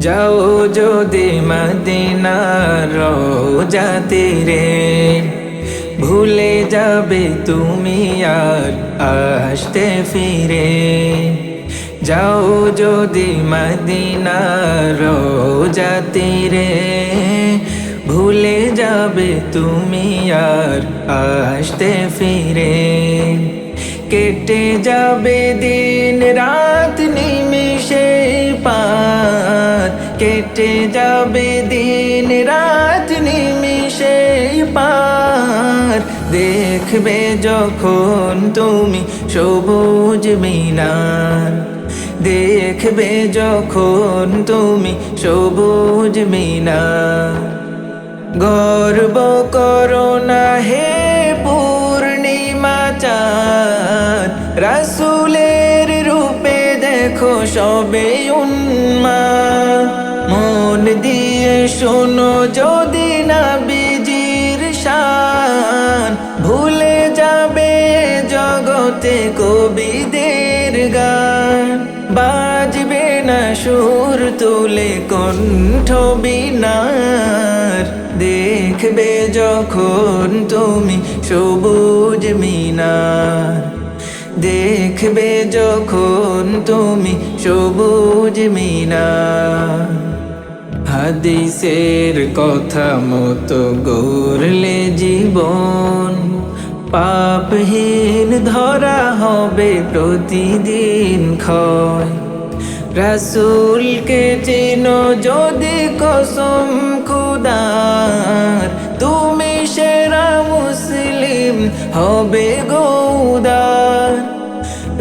যাও যদি মদিনার রওজাতে রে, ভুলে যাবে তুমি আর আসতে ফিরে। যাও যদি মদিনার রওজাতে রে, ভুলে যাবে তুমি আর আসতে ফিরে। কেটে যাবে দিন রাত নিমিষে পার, কেটে যাবে দিন রাত নিমিষে পার। দেখবে যখন তুমি সবুজ মিনার, দেখবে যখন তুমি সবুজ মিনার। গর্ব করো না হে পূর্ণিমা চাঁদ, রাসূলের রূপে দেখো সবে উন্মাদ। মন দিয়ে শোনো যদি নবীজির শান, ভুলে যাবে জগতে কবিদের গান। বাজবে না সুর তুলে কণ্ঠ বীণার, দেখবে যখন তুমি সবুজ মিনার, দেখবে যখন তুমি সবুজ মিনার। হাদিসের কথা মতো গড়লে জীবন, পাপহীন ধরা হবে প্রতিদিন ক্ষয়। রাসূলকে চিনো যদি কসম খুদার, তুমি সেরা মুসলিম হবে গো উদার।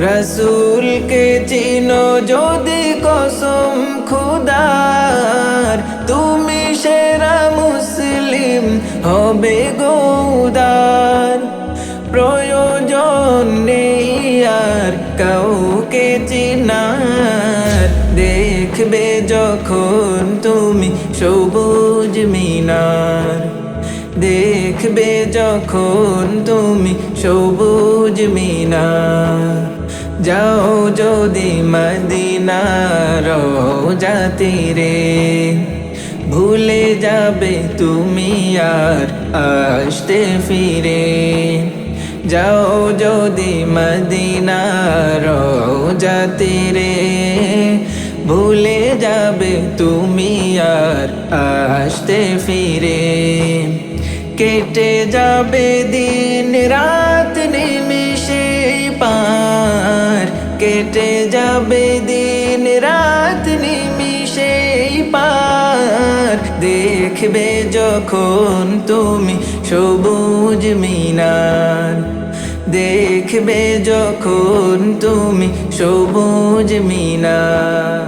রাসূলকে চিনো যদি কসম খুদার, তুমি সেরা মুসলিম হবে গো উদার। প্রয়োজন নেই আর কাউকে চিনার, দেখবে যখন তুমি সবুজ মিনার, দেখবে যখন তুমি সবুজ মিনার। যাও যদি মদিনার রওজাতে রে, ভুলে যাবে তুমি আর আসতে ফিরে। যাও যদি মদিনার রওজাতে রে, ভুলে যাবে তুমি আর আসতে ফিরে। কেটে যাবে দিন রাত নিমিষে পার, কেটে যাবে দিন রাত নিমিষে পার। দেখবে যখন তুমি সবুজ মিনার, দেখবে যখন তুমি সবুজ মিনার।